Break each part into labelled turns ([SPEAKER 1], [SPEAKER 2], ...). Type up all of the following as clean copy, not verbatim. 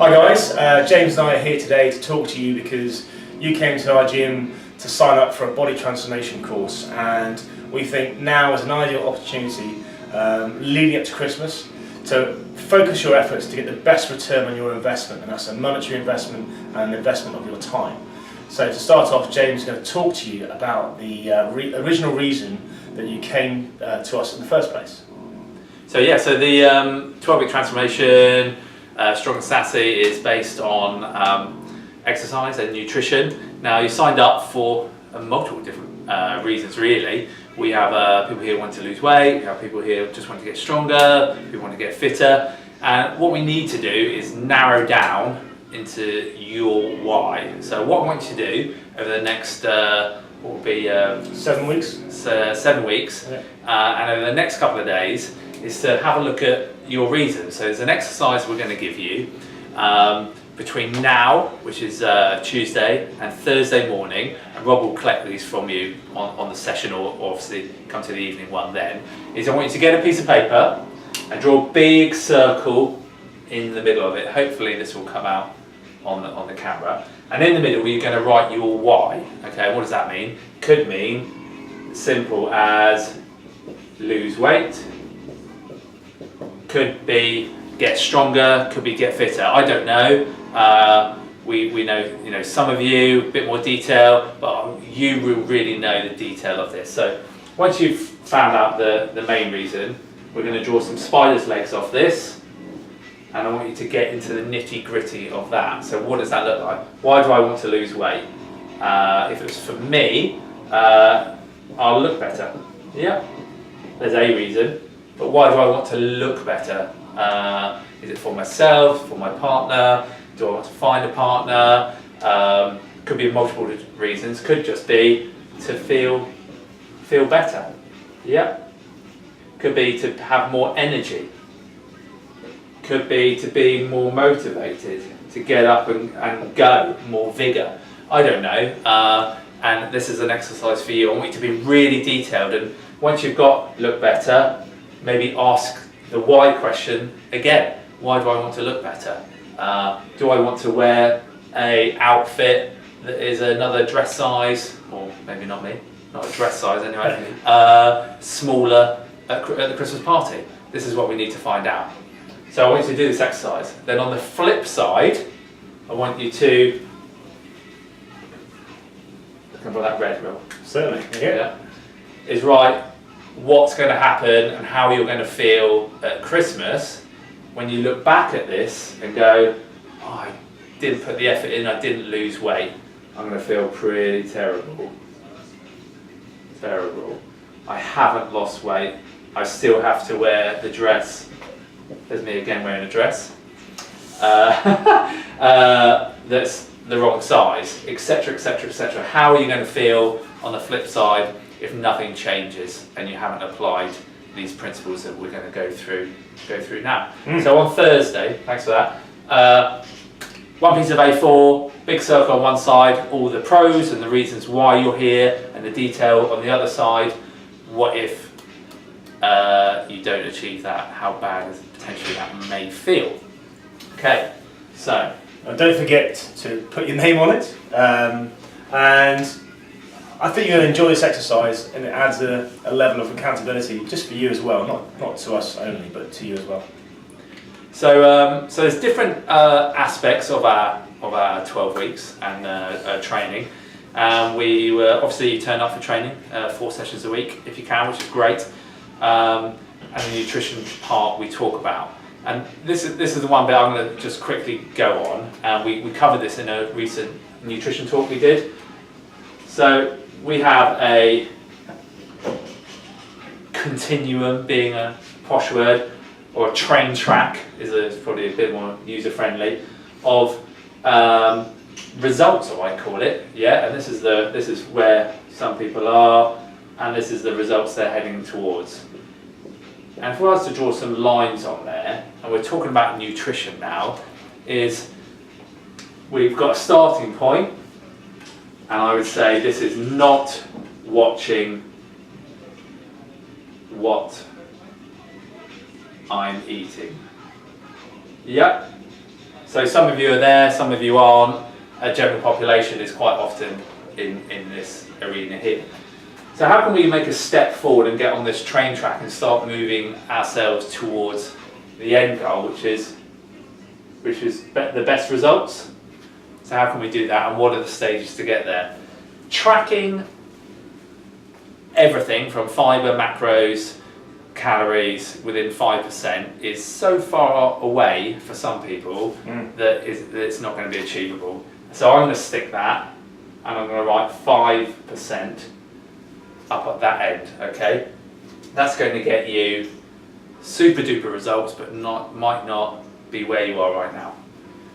[SPEAKER 1] Hi guys, James and I are here today to talk to you because you came to our gym to sign up for a body transformation course, and we think now is an ideal opportunity leading up to Christmas to focus your efforts to get the best return on your investment, and that's a monetary investment and an investment of your time. So to start off, James is going to talk to you about the original reason that you came to us in the first place.
[SPEAKER 2] So the 12-week transformation, Strong and Sassy, is based on exercise and nutrition. Now, you signed up for multiple different reasons, really. We have people here who want to lose weight, we have people here who just want to get stronger, who want to get fitter. And what we need to do is narrow down into your why. So what I want you to do over the next, what will be
[SPEAKER 1] 7 weeks?
[SPEAKER 2] 7 weeks,
[SPEAKER 1] yeah.
[SPEAKER 2] And over the next couple of days, is to have a look at your reasons. So there's an exercise we're going to give you between now, which is Tuesday, and Thursday morning, and Rob will collect these from you on the session, or obviously come to the evening one then, is I want you to get a piece of paper and draw a big circle in the middle of it. Hopefully this will come out on the camera. And in the middle you're going to write your why. Okay, what does that mean? Could mean simple as lose weight, could be get stronger, could be get fitter. I don't know. We know, some of you a bit more detail, but you will really know the detail of this. So once you've found out the main reason, we're going to draw some spider's legs off this, and I want you to get into the nitty gritty of that. So what does that look like? Why do I want to lose weight? If it was for me, I'll look better. Yeah, there's a reason. But why do I want to look better? Is it for myself, for my partner? Do I want to find a partner? Could be multiple reasons. Could just be to feel better. Yeah. Could be to have more energy. Could be to be more motivated, to get up and go, more vigour. I don't know. And this is an exercise for you. I want you to be really detailed, and once you've got look better, maybe ask the why question again. Why do I want to look better? Do I want to wear an outfit that is another dress size, or maybe not me, not a dress size anyway, smaller at the Christmas party? This is what we need to find out. So I want you to do this exercise. Then on the flip side, I want you to, can I put that red, Will?
[SPEAKER 1] Certainly, yeah.
[SPEAKER 2] Is write what's going to happen and how you're going to feel at Christmas when you look back at this and go, oh, I didn't put the effort in, I didn't lose weight. I'm going to feel pretty terrible. Terrible. I haven't lost weight. I still have to wear the dress. There's me again wearing a dress. That's the wrong size, etc, etc, etc. How are you going to feel on the flip side if nothing changes and you haven't applied these principles that we're going to go through now? So on Thursday, thanks for that, one piece of A4, big circle on one side, all the pros and the reasons why you're here, and the detail on the other side. What if you don't achieve that? How bad potentially that may feel? Okay, so
[SPEAKER 1] Don't forget to put your name on it, and I think you're going to enjoy this exercise, and it adds a level of accountability just for you as well, not to us only, but to you as well.
[SPEAKER 2] So there's different aspects of our 12 weeks and training. We obviously you turn up for training 4 sessions a week if you can, which is great. And the nutrition part we talk about. And this is the one bit I'm going to just quickly go on. We covered this in a recent nutrition talk we did. So we have a continuum, being a posh word, or a train track is probably a bit more user-friendly, of results, I call it. Yeah, and this is where some people are, and this is the results they're heading towards. And for us to draw some lines on there, and we're talking about nutrition now, is we've got a starting point, and I would say this is not watching what I'm eating. Yep. So some of you are there, some of you aren't. A general population is quite often in this arena here. So how can we make a step forward and get on this train track and start moving ourselves towards the end goal, which is the best results? So how can we do that, and what are the stages to get there? Tracking everything from fibre, macros, calories within 5% is so far away for some people that it's not going to be achievable. So I'm going to stick that, and I'm going to write 5% up at that end, okay? That's going to get you super duper results, but might not be where you are right now.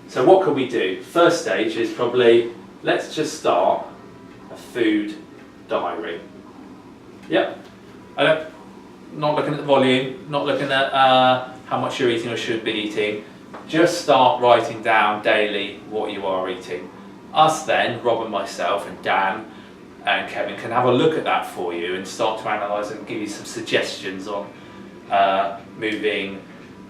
[SPEAKER 2] So what can we do? First stage is probably, let's just start a food diary. Yep. Not looking at the volume, not looking at how much you're eating or should be eating. Just start writing down daily what you are eating. Us then, Rob and myself and Dan and Kevin, can have a look at that for you and start to analyse and give you some suggestions on moving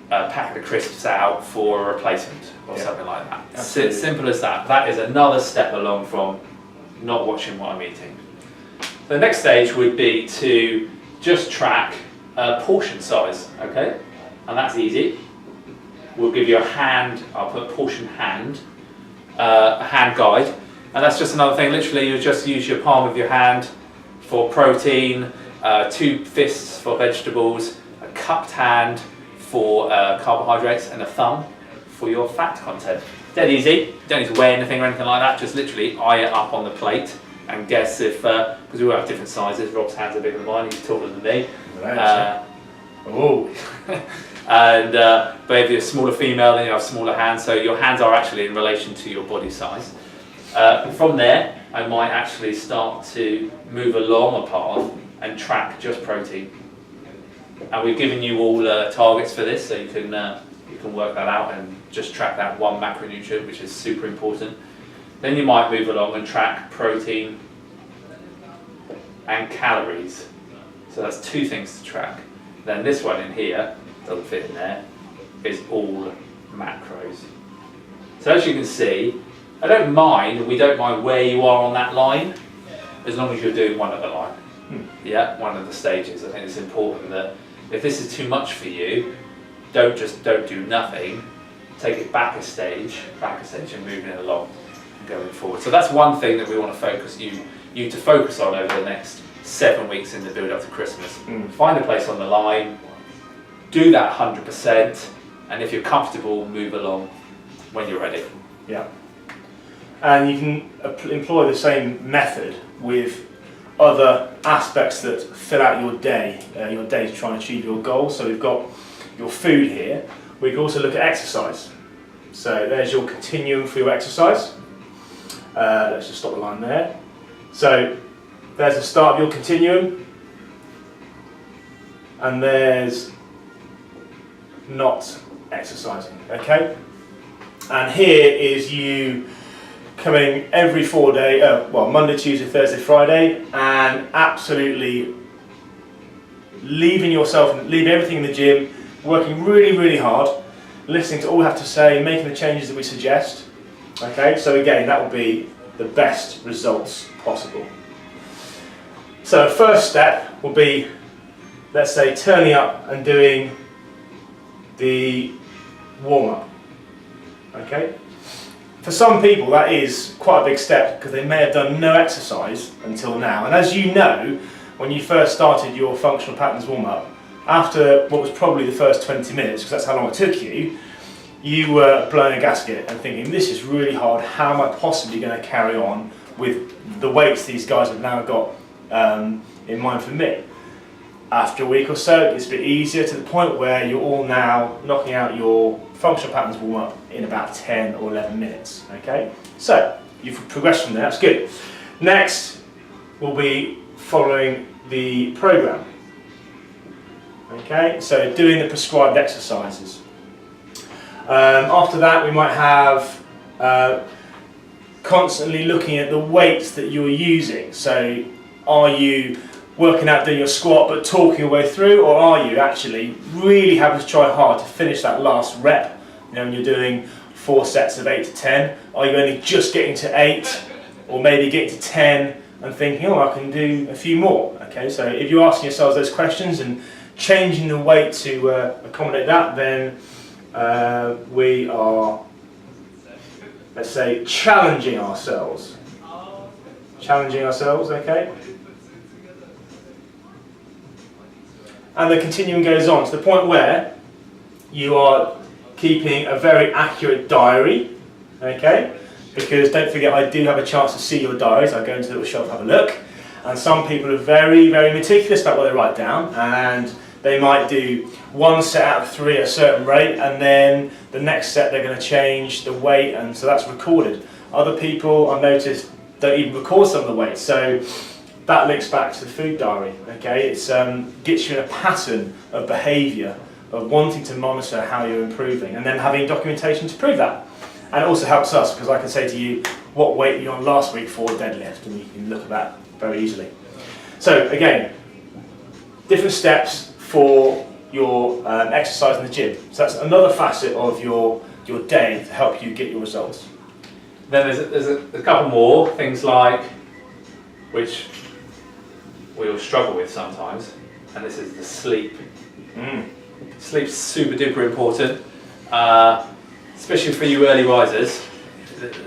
[SPEAKER 2] a packet of crisps out for a replacement or something like that. Absolutely. Simple as that. That is another step along from not watching what I'm eating. The next stage would be to just track portion size, okay? And that's easy. We'll give you a hand, I'll put portion hand, a hand guide. And that's just another thing, literally you just use your palm of your hand for protein, 2 fists for vegetables, a cupped hand for carbohydrates, and a thumb for your fat content. Dead easy, you don't need to weigh anything or anything like that, just literally eye it up on the plate and guess if, because we all have different sizes, Rob's hands are bigger than mine, he's taller than me. But if you're a smaller female, then you have smaller hands, so your hands are actually in relation to your body size. From there, I might actually start to move along a path and track just protein. And we've given you all targets for this, so you can work that out and just track that one macronutrient, which is super important. Then you might move along and track protein and calories. So that's 2 things to track. Then this one in here, doesn't fit in there, is all macros. So as you can see, we don't mind where you are on that line, as long as you're doing one of the line. Yeah, one of the stages. I think it's important that if this is too much for you, don't do nothing, take it back a stage and move it along going forward. So that's one thing that we want to focus you to focus on over the next 7 weeks in the build up to Christmas. Find a place on the line, do that 100%, and if you're comfortable, move along when you're ready.
[SPEAKER 1] Yeah. And you can employ the same method with other aspects that fill out your day to try and achieve your goals. So we've got your food here. We can also look at exercise. So there's your continuum for your exercise. Let's just stop the line there. So there's the start of your continuum, and there's not exercising, okay? And here is you coming every 4 day, Monday, Tuesday, Thursday, Friday, and absolutely leaving everything in the gym, working really, really hard, listening to all we have to say, making the changes that we suggest. Okay, so again, that will be the best results possible. So first step will be, let's say, turning up and doing the warm-up. Okay? For some people that is quite a big step because they may have done no exercise until now. And as you know, when you first started your functional patterns warm-up, after what was probably the first 20 minutes, because that's how long it took you, you were blowing a gasket and thinking, this is really hard, how am I possibly going to carry on with the weights these guys have now got in mind for me? After a week or so, it's a bit easier to the point where you're all now knocking out your functional patterns warm-up in about 10 or 11 minutes. Okay, so you've progressed from there, that's good. Next, we'll be following the program. Okay, so doing the prescribed exercises. After that, we might have constantly looking at the weights that you're using. So are you working out doing your squat but talking your way through, or are you actually really having to try hard to finish that last rep? You know, when you're doing 4 sets of 8 to 10? Are you only just getting to 8, or maybe getting to 10 and thinking, oh, I can do a few more? Okay, so if you're asking yourselves those questions and changing the weight to accommodate that, then we are, let's say, challenging ourselves. Challenging ourselves, okay? And the continuum goes on to the point where you are keeping a very accurate diary, okay? Because don't forget, I do have a chance to see your diaries. I go into the little shelf, have a look, and some people are very, very meticulous about what they write down, and they might do 1 set out of 3 at a certain rate, and then the next set they're going to change the weight, and so that's recorded. Other people, I've noticed, don't even record some of the weights, so that links back to the food diary. Okay, it gets you in a pattern of behaviour, of wanting to monitor how you're improving, and then having documentation to prove that. And it also helps us, because I can say to you what weight you're on last week for deadlift, and you can look at that very easily. So again, different steps for your exercise in the gym. So that's another facet of your day to help you get your results.
[SPEAKER 2] Then there's a couple more things like, which we all struggle with sometimes, and this is the sleep. Sleep's super duper important, especially for you early risers.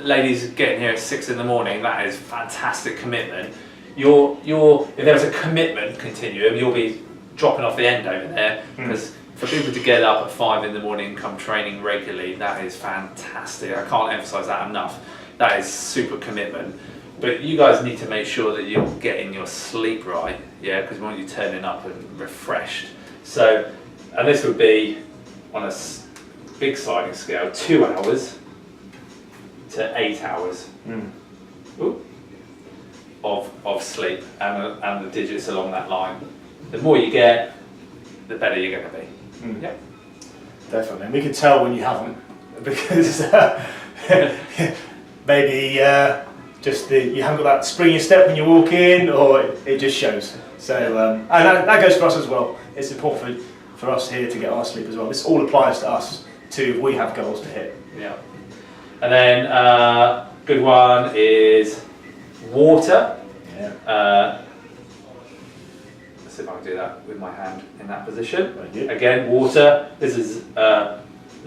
[SPEAKER 2] Ladies getting here at 6 in the morning, that is fantastic commitment. If there's a commitment continuum, you'll be dropping off the end over there, because for people to get up at 5 in the morning and come training regularly, that is fantastic. I can't emphasize that enough. That is super commitment. But you guys need to make sure that you're getting your sleep right, yeah, because we want you turning up and refreshed. So, and this would be on a big sliding scale, 2 hours to 8 hours of sleep, and the digits along that line. The more you get, the better you're going to be. Yeah,
[SPEAKER 1] definitely. And we can tell when you haven't, because maybe you haven't got that spring in your step when you walk in, or it just shows. So, and that goes for us as well. It's important for us here to get our sleep as well. This all applies to us too if we have goals to hit.
[SPEAKER 2] Yeah. And then good one is water.
[SPEAKER 1] Yeah.
[SPEAKER 2] Let's see if I can do that with my hand in that position.
[SPEAKER 1] Very good.
[SPEAKER 2] Again, water. This is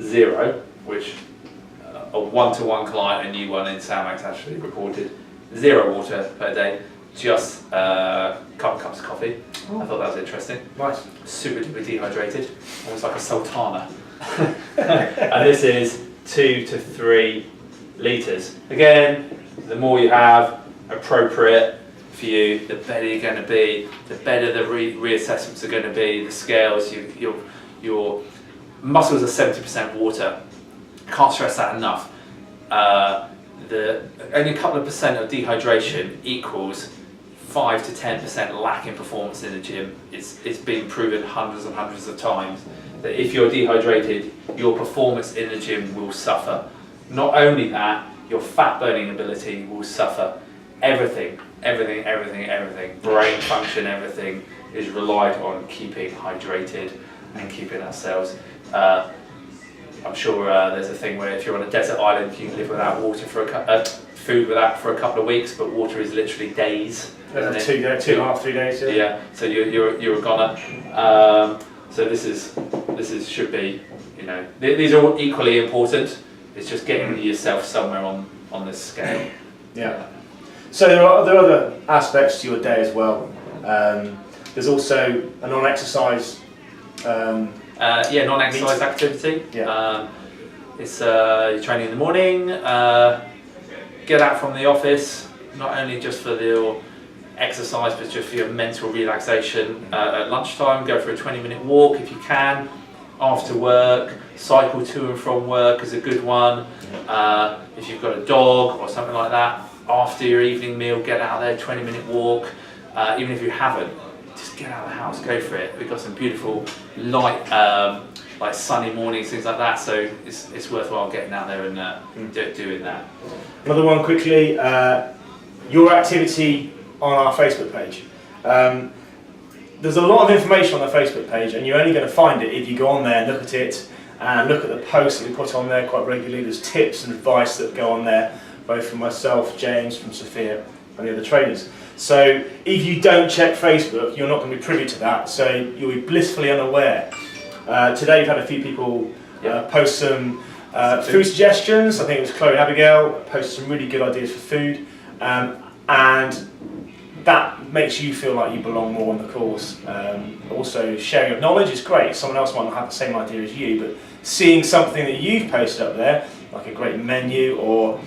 [SPEAKER 2] 0, which a 1-to-1 client, a new one in Samax, actually reported 0 water per day, just a couple of cups of coffee. I thought that was interesting.
[SPEAKER 1] Nice.
[SPEAKER 2] Super duper dehydrated, almost like a sultana. And this is 2 to 3 litres. Again, the more you have, appropriate for you, the better you're going to be, the better the reassessments are going to be, the scales, your muscles are 70% water. Can't stress that enough. Only a couple of percent of dehydration equals 5 to 10% lack in performance in the gym. It's been proven hundreds and hundreds of times that if you're dehydrated, your performance in the gym will suffer. Not only that, your fat burning ability will suffer. Everything, brain function, everything is relied on keeping hydrated and keeping ourselves. I'm sure there's a thing where if you're on a desert island, you can live without water food without for a couple of weeks, but water is literally days.
[SPEAKER 1] 2.5, 3 days.
[SPEAKER 2] Yeah. So you're a goner. So this should be, these are all equally important. It's just getting yourself somewhere on this scale.
[SPEAKER 1] Yeah. So there are other aspects to your day as well. There's also a non-exercise.
[SPEAKER 2] Non-exercise activity.
[SPEAKER 1] Yeah.
[SPEAKER 2] It's you're training in the morning. Get out from the office, not only just for your exercise, but just for your mental relaxation. At lunchtime, go for a 20-minute walk if you can. After work, cycle to and from work is a good one. If you've got a dog or something like that, after your evening meal, get out there, 20-minute walk. Even if you haven't, just get out of the house, go for it. We've got some beautiful light, like sunny mornings, things like that. So it's worthwhile getting out there and doing that.
[SPEAKER 1] Another one quickly, your activity on our Facebook page. There's a lot of information on the Facebook page, and you're only going to find it if you go on there and look at it and look at the posts that we put on there quite regularly. There's tips and advice that go on there, both from myself, James, from Sophia, and the other trainers. So if you don't check Facebook, you're not going to be privy to that, so you'll be blissfully unaware. Today we've had a few people post some food suggestions. I think it was Chloe and Abigail posted some really good ideas for food, and that makes you feel like you belong more on the course. Also, sharing of knowledge is great. Someone else might not have the same idea as you, but seeing something that you've posted up there, like a great menu or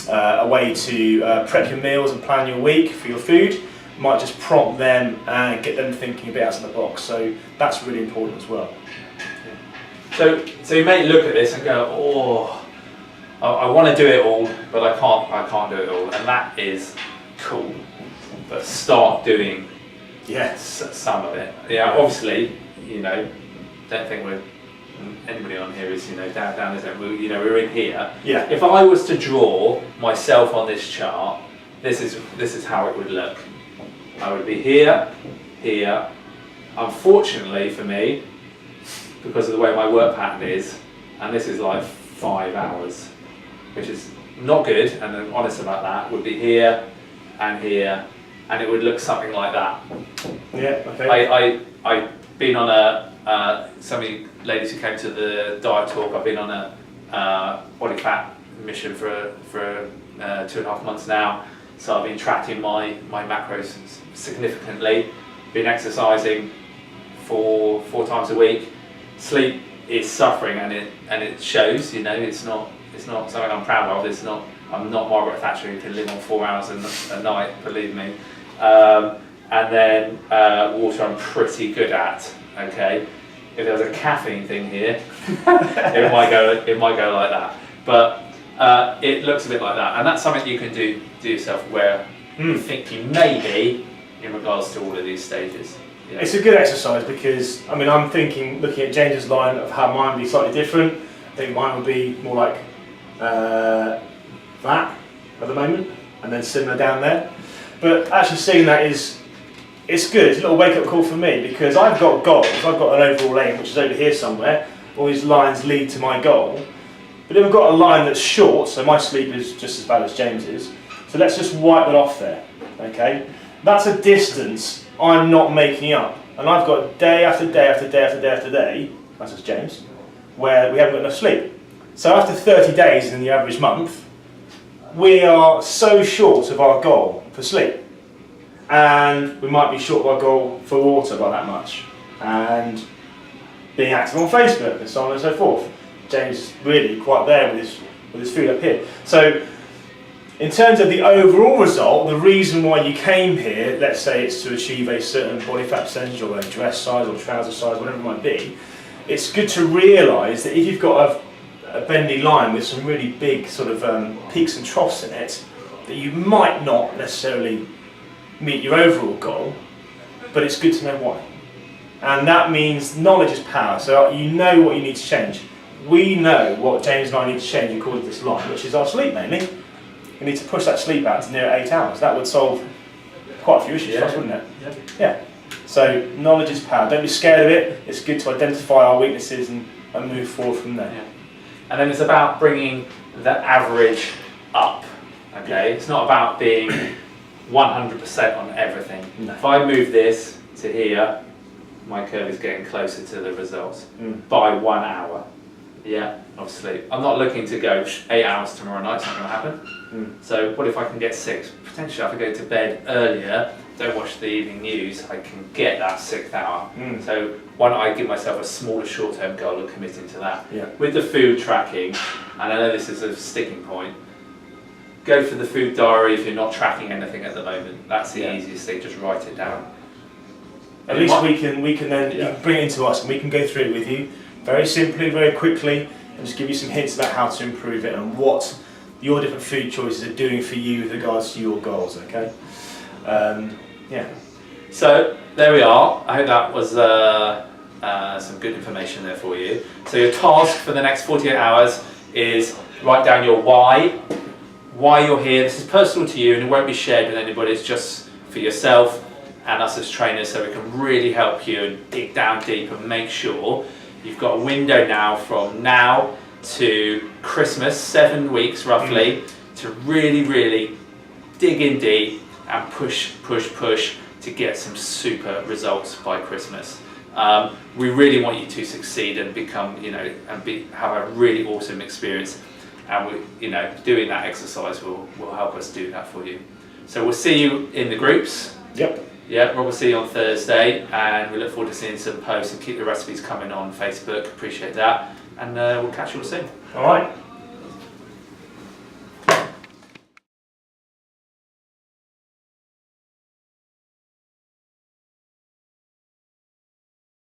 [SPEAKER 1] a way to prep your meals and plan your week for your food, might just prompt them and get them thinking a bit outside the box. So that's really important as well.
[SPEAKER 2] So you may look at this and go, oh, I want to do it all, but I can't do it all, and that is cool. But start doing some of it. Yeah, obviously, don't think anybody on here is down this end. We're in here.
[SPEAKER 1] Yeah.
[SPEAKER 2] If I was to draw myself on this chart, this is how it would look. I would be here. Unfortunately for me, because of the way my work pattern is, and this is like 5 hours, which is not good, and I'm honest about that, would be here, and it would look something like that.
[SPEAKER 1] Yeah, okay.
[SPEAKER 2] I've been on some of you ladies who came to the diet talk, I've been on a body fat mission for 2.5 months now, so I've been tracking my macros significantly, been exercising four times a week. Sleep is suffering, and it shows. It's not something I'm proud of. I'm not Margaret Thatcher who can live on 4 hours a night, believe me. And then water I'm pretty good at. Okay, if there was a caffeine thing here, it might go like that. But it looks a bit like that, and that's something you can do yourself where you think you may be in regards to all of these stages. Yeah.
[SPEAKER 1] It's a good exercise because, I'm thinking, looking at James's line of how mine would be slightly different. I think mine would be more like that at the moment, and then similar down there. But actually seeing that it's good. It's a little wake-up call for me because I've got goals. I've got an overall aim which is over here somewhere. All these lines lead to my goal. But then we've got a line that's short, so my sleep is just as bad as James's. So let's just wipe that off there. Okay, that's a distance I'm not making up, and I've got day after day after day after day after day, that's just James, where we haven't got enough sleep. So after 30 days in the average month, we are so short of our goal for sleep, and we might be short of our goal for water by that much, and being active on Facebook and so on and so forth. James is really quite there with his food up here. So in terms of the overall result, the reason why you came here, let's say it's to achieve a certain body fat percentage or a dress size or trouser size, whatever it might be, it's good to realise that if you've got a bendy line with some really big sort of peaks and troughs in it, that you might not necessarily meet your overall goal, but it's good to know why. And that means knowledge is power, so you know what you need to change. We know what James and I need to change according to this line, which is our sleep mainly. We need to push that sleep out to near 8 hours. That would solve quite a few issues for us, wouldn't it? Yeah. So knowledge is power. Don't be scared of it. It's good to identify our weaknesses and move forward from there.
[SPEAKER 2] Yeah. And then it's about bringing the average up. Okay, it's not about being 100% on everything.
[SPEAKER 1] No.
[SPEAKER 2] If I move this to here, my curve is getting closer to the results by 1 hour. Yeah, of sleep. I'm not looking to go 8 hours tomorrow night, it's not going to happen. So what if I can get 6? Potentially if I go to bed earlier, don't watch the evening news, I can get that 6th hour. So why don't I give myself a smaller short-term goal of committing to that?
[SPEAKER 1] Yeah.
[SPEAKER 2] With the food tracking, and I know this is a sticking point, go for the food diary if you're not tracking anything at the moment. That's the easiest thing, just write it down.
[SPEAKER 1] At least we can then you can bring it into us and we can go through it with you very simply, very quickly, and just give you some hints about how to improve it and what your different food choices are doing for you with regards to your goals, okay?
[SPEAKER 2] So there we are. I hope that was some good information there for you. So your task for the next 48 hours is write down your why you're here. This is personal to you and it won't be shared with anybody. It's just for yourself and us as trainers, so we can really help you and dig down deep and make sure You've got a window now from now to Christmas, 7 weeks roughly, to really dig in deep and push to get some super results by Christmas. We really want you to succeed and become, have a really awesome experience. And doing that exercise will help us do that for you. So we'll see you in the groups.
[SPEAKER 1] Yep.
[SPEAKER 2] Yeah, Rob will see you on Thursday, and we look forward to seeing some posts and keep the recipes coming on Facebook. Appreciate that, and we'll catch you all soon.
[SPEAKER 1] All right.